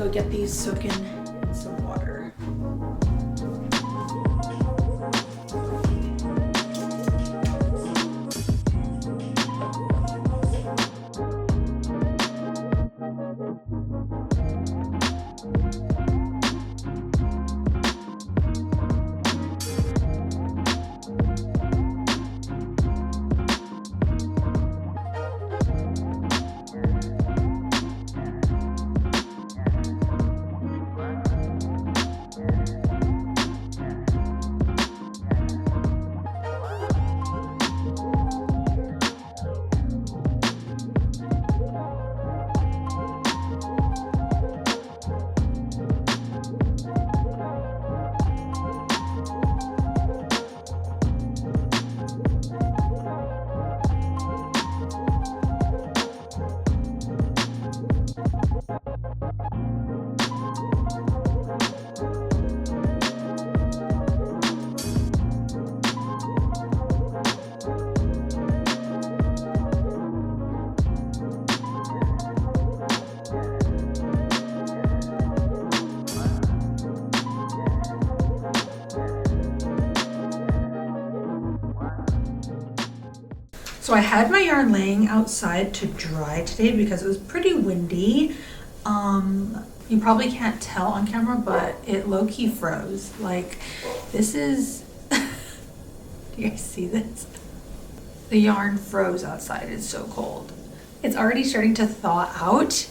go get these soaking in some water. So I had my yarn laying outside to dry today because it was pretty windy. You probably can't tell on camera, but it low-key froze. Like, this is, do you guys see this? The yarn froze outside, it's so cold. It's already starting to thaw out,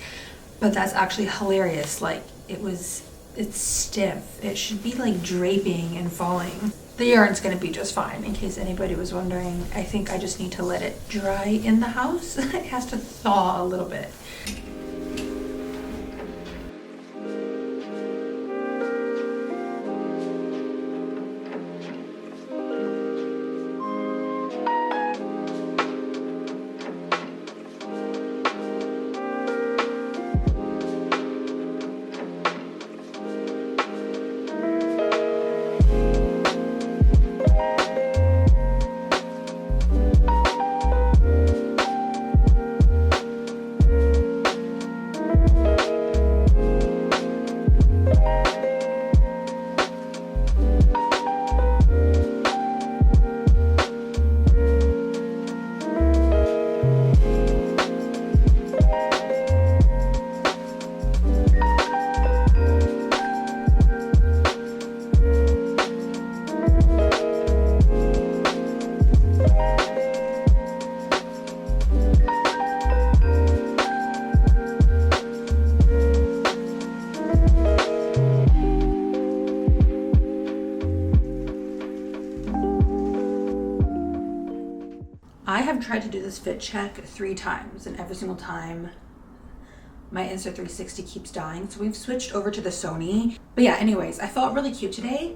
but that's actually hilarious. Like, it's stiff. It should be like draping and falling. The yarn's gonna be just fine, in case anybody was wondering. I think I just need to let it dry in the house. It has to thaw a little bit. I have tried to do this fit check 3 times, and every single time my Insta360 keeps dying. So we've switched over to the Sony. But yeah, anyways, I felt really cute today.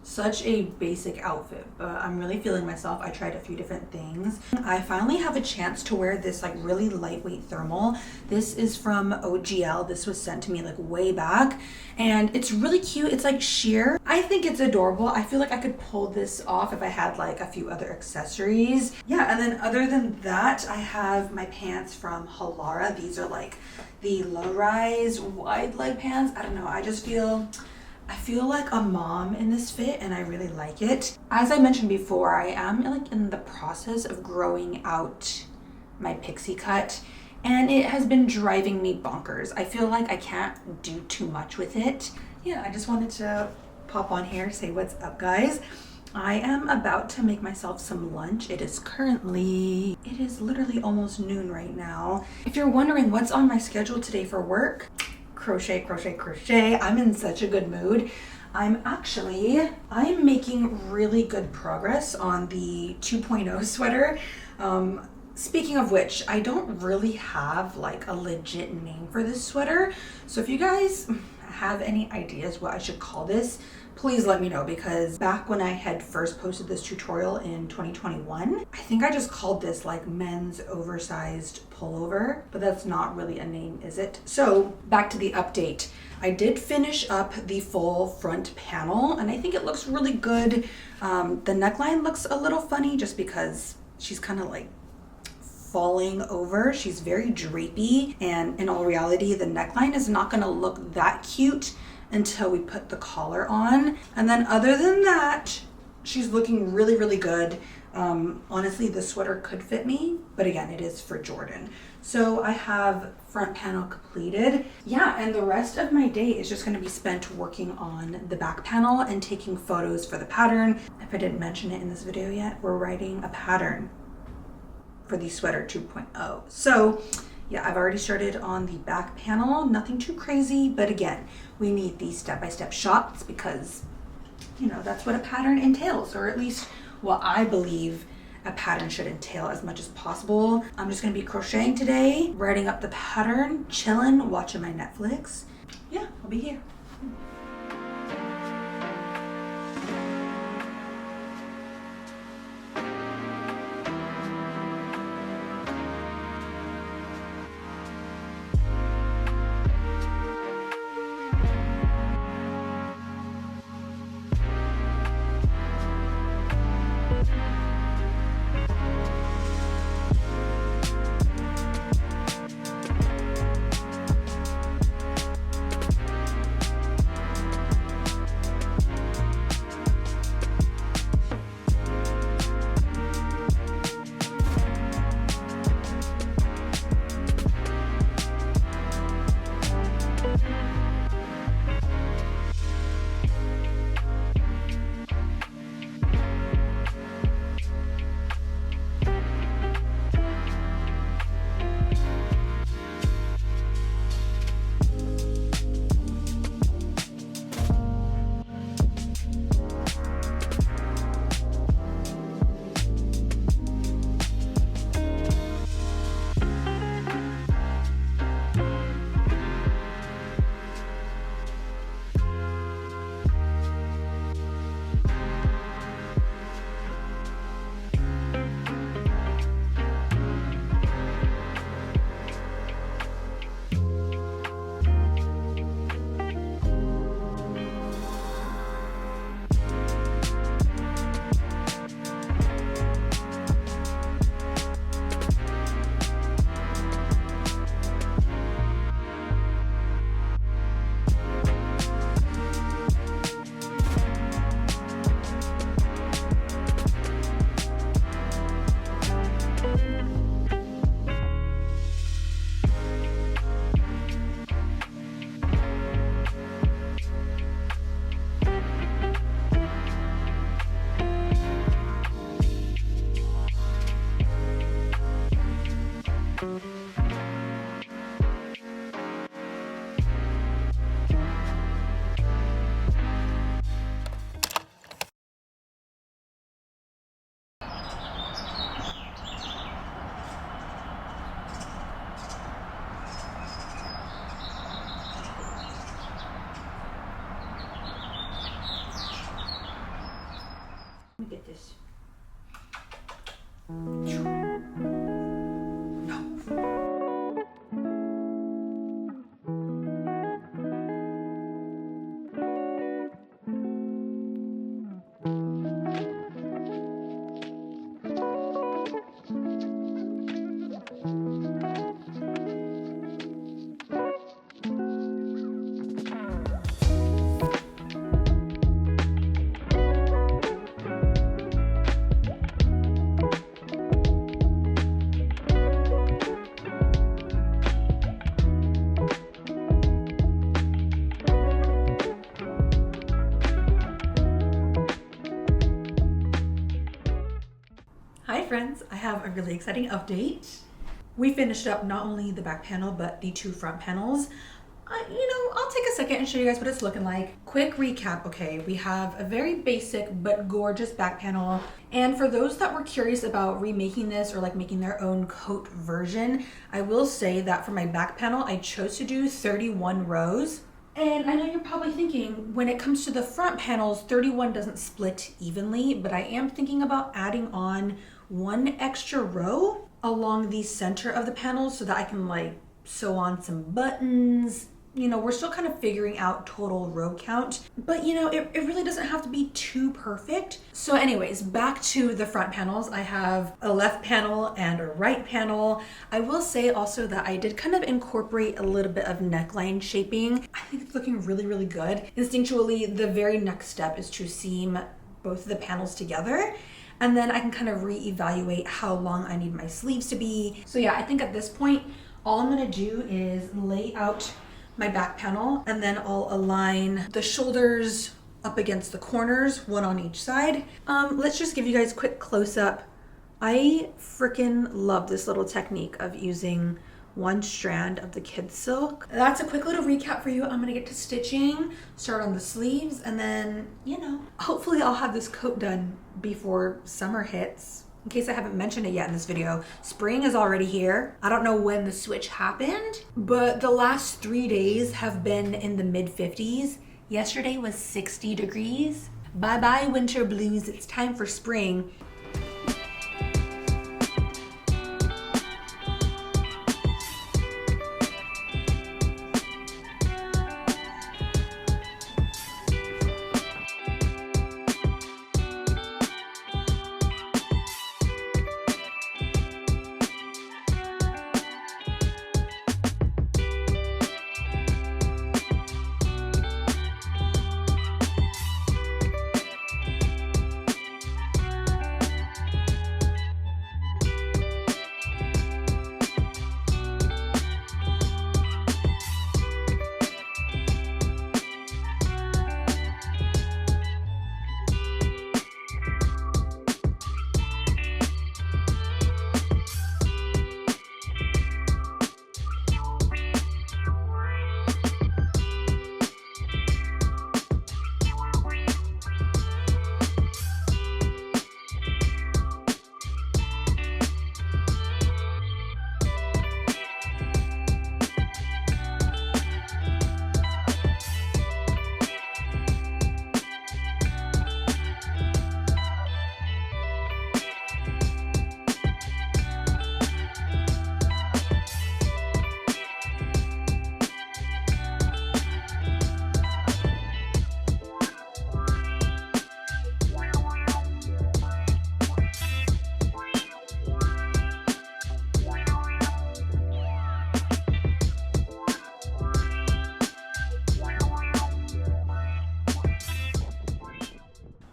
Such a basic outfit, but I'm really feeling myself. I tried a few different things. I finally have a chance to wear this like really lightweight thermal. This is from OGL. This was sent to me like way back, and it's really cute. It's like sheer. I think it's adorable. I feel like I could pull this off if I had like a few other accessories. Yeah, and then other than that, I have my pants from Halara. These are like the low-rise wide leg pants. I don't know, I feel like a mom in this fit, and I really like it. As I mentioned before, I am like in the process of growing out my pixie cut, and it has been driving me bonkers. I feel like I can't do too much with it. Yeah, I just wanted to pop on here, say what's up, guys. I am about to make myself some lunch. It is literally almost noon right now. If you're wondering what's on my schedule today for work, crochet, crochet, crochet. I'm in such a good mood. I'm making really good progress on the 2.0 sweater. Speaking of which, I don't really have like a legit name for this sweater. So if you guys have any ideas what I should call this, please let me know, because back when I had first posted this tutorial in 2021, I think I just called this like men's oversized pullover, but that's not really a name, is it? So back to the update. I did finish up the full front panel, and I think it looks really good. The neckline looks a little funny just because she's kind of like falling over. She's very drapey, and in all reality, the neckline is not gonna look that cute until we put the collar on. And then other than that, she's looking really, really good. Honestly, this sweater could fit me, but again, it is for Jordan. So I have front panel completed. Yeah, and the rest of my day is just gonna be spent working on the back panel and taking photos for the pattern. If I didn't mention it in this video yet, we're writing a pattern for the sweater 2.0. So yeah, I've already started on the back panel, nothing too crazy, but again, we need these step-by-step shots because, you know, that's what a pattern entails, or at least what I believe a pattern should entail as much as possible. I'm just gonna be crocheting today, writing up the pattern, chilling, watching my Netflix. Yeah, I'll be here. Let me get this. Hi friends, I have a really exciting update. We finished up not only the back panel, but the two front panels. I'll take a second and show you guys what it's looking like. Quick recap, okay? We have a very basic but gorgeous back panel. And for those that were curious about remaking this or like making their own coat version, I will say that for my back panel, I chose to do 31 rows. And I know you're probably thinking, when it comes to the front panels, 31 doesn't split evenly, but I am thinking about adding on one extra row along the center of the panel so that I can like sew on some buttons, you know, we're still kind of figuring out total row count, but you know, it really doesn't have to be too perfect. So anyways, back to the front panels. I have a left panel and a right panel. I will say also that I did kind of incorporate a little bit of neckline shaping. I think it's looking really, really good. Instinctually, the very next step is to seam both of the panels together, and then I can kind of reevaluate how long I need my sleeves to be. So yeah, I think at this point, all I'm gonna do is lay out my back panel, and then I'll align the shoulders up against the corners, one on each side. Let's just give you guys a quick close up. I freaking love this little technique of using one strand of the kids silk. That's a quick little recap for you. I'm gonna get to stitching, start on the sleeves, and then, you know, hopefully I'll have this coat done before summer hits. In case I haven't mentioned it yet in this video, spring is already here. I don't know when the switch happened, but the last 3 days have been in the mid-50s. Yesterday was 60 degrees. Bye-bye winter blues, it's time for spring.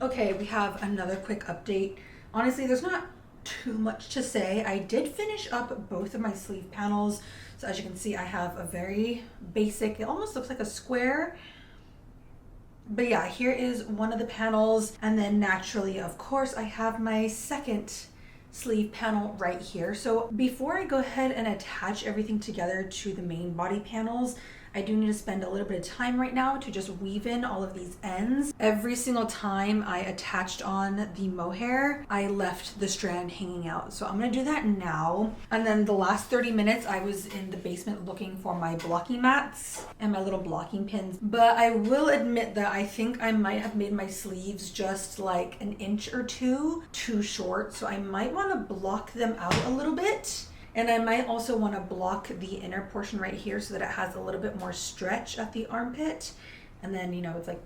Okay, we have another quick update. Honestly, there's not too much to say. I did finish up both of my sleeve panels. So as you can see, I have a very basic, it almost looks like a square. But yeah, here is one of the panels. And then naturally, of course, I have my second sleeve panel right here. So before I go ahead and attach everything together to the main body panels, I do need to spend a little bit of time right now to just weave in all of these ends. Every single time I attached on the mohair, I left the strand hanging out. So I'm gonna do that now. And then the last 30 minutes, I was in the basement looking for my blocking mats and my little blocking pins. But I will admit that I think I might have made my sleeves just like an inch or two too short. So I might wanna block them out a little bit. And I might also want to block the inner portion right here so that it has a little bit more stretch at the armpit. And then, you know, it's like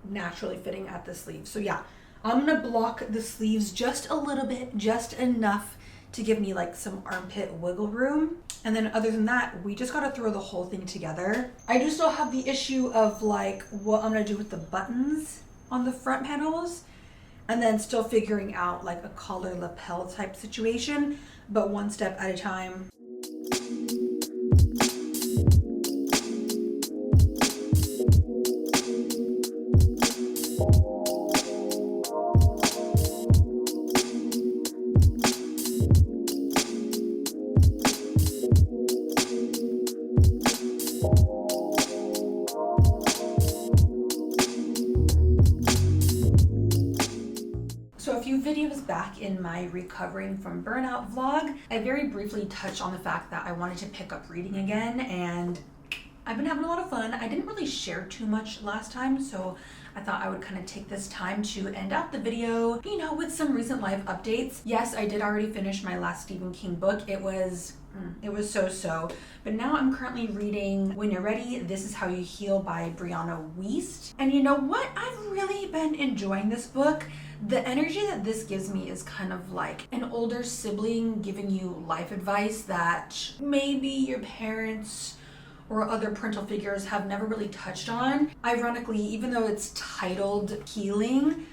naturally fitting at the sleeve. So yeah, I'm going to block the sleeves just a little bit, just enough to give me like some armpit wiggle room. And then other than that, we just got to throw the whole thing together. I do still have the issue of like what I'm going to do with the buttons on the front panels. And then still figuring out like a collar lapel type situation, but one step at a time. Videos back in my recovering from burnout vlog, I very briefly touched on the fact that I wanted to pick up reading again, and I've been having a lot of fun. I didn't really share too much last time, so I thought I would kind of take this time to end out the video, you know, with some recent live updates. Yes, I did already finish my last Stephen King book. It was It was so. But now I'm currently reading When You're Ready, This Is How You Heal by Brianna Wiest. And you know what? I've really been enjoying this book. The energy that this gives me is kind of like an older sibling giving you life advice that maybe your parents or other parental figures have never really touched on. Ironically, even though it's titled Healing,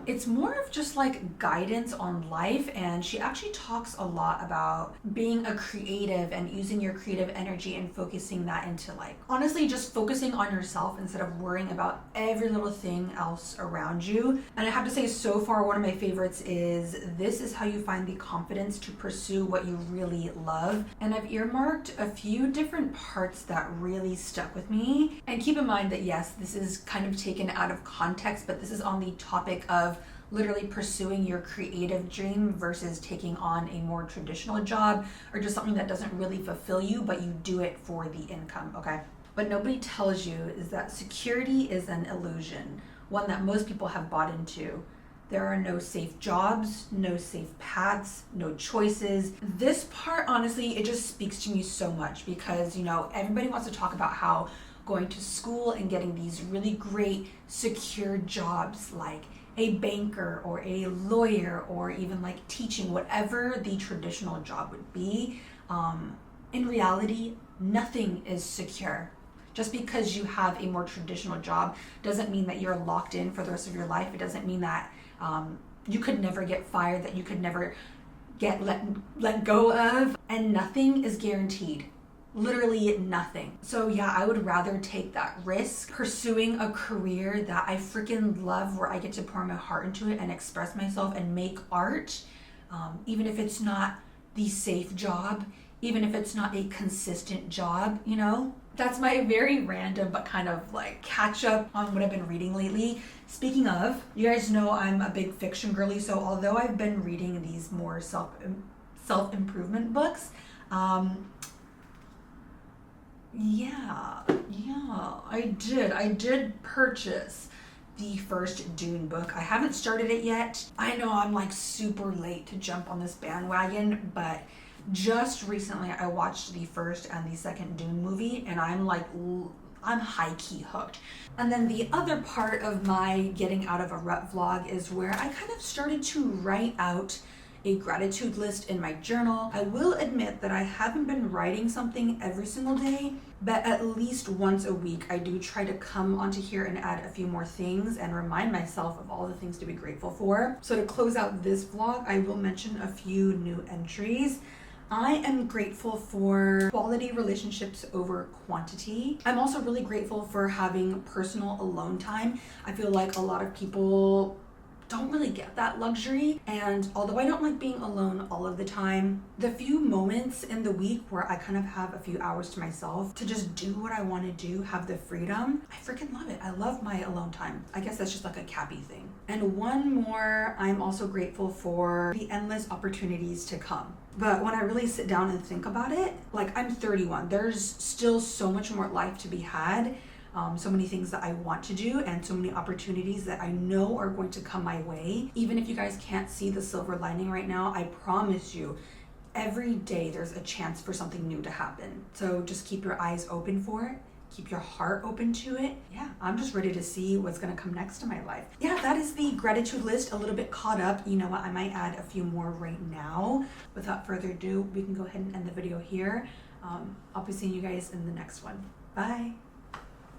it's more of just like guidance on life, and she actually talks a lot about being a creative and using your creative energy and focusing that into like honestly just focusing on yourself instead of worrying about every little thing else around you. And I have to say, so far one of my favorites is This Is How You Find the Confidence to Pursue What You Really Love. And I've earmarked a few different parts that really stuck with me. And keep in mind that yes, this is kind of taken out of context, but this is on the topic of literally pursuing your creative dream versus taking on a more traditional job or just something that doesn't really fulfill you, but you do it for the income, okay? What nobody tells you is that security is an illusion, one that most people have bought into. There are no safe jobs, no safe paths, no choices. This part, honestly, it just speaks to me so much because, you know, everybody wants to talk about how going to school and getting these really great secure jobs like a banker or a lawyer or even like teaching, whatever the traditional job would be. In reality, nothing is secure. Just because you have a more traditional job doesn't mean that you're locked in for the rest of your life. It doesn't mean that you could never get fired, that you could never get let go of, and nothing is guaranteed. Literally nothing. So yeah, I would rather take that risk pursuing a career that I freaking love, where I get to pour my heart into it and express myself and make art, even if it's not the safe job, even if it's not a consistent job, you know? That's my very random but kind of like catch up on what I've been reading lately. Speaking of, you guys know I'm a big fiction girly, so although I've been reading these more self-improvement books, I did purchase the first Dune book. I haven't started it yet. I know I'm like super late to jump on this bandwagon, but just recently I watched the first and the second Dune movie, and I'm high-key hooked. And then the other part of my getting out of a rut vlog is where I kind of started to write out a gratitude list in my journal. I will admit that I haven't been writing something every single day, but at least once a week I do try to come onto here and add a few more things and remind myself of all the things to be grateful for. So to close out this vlog, I will mention a few new entries. I am grateful for quality relationships over quantity. I'm also really grateful for having personal alone time. I feel like a lot of people don't really get that luxury, and although I don't like being alone all of the time, the few moments in the week where I kind of have a few hours to myself to just do what I want to do, have the freedom, I freaking love it. I love my alone time. I guess that's just like a Cappy thing. And one more, I'm also grateful for the endless opportunities to come. But when I really sit down and think about it, like I'm 31, there's still so much more life to be had. So many things that I want to do and so many opportunities that I know are going to come my way. Even if you guys can't see the silver lining right now, I promise you, every day there's a chance for something new to happen. So just keep your eyes open for it. Keep your heart open to it. Yeah, I'm just ready to see what's gonna come next in my life. Yeah, that is the gratitude list, a little bit caught up. You know what, I might add a few more right now. Without further ado, we can go ahead and end the video here. I'll be seeing you guys in the next one. Bye.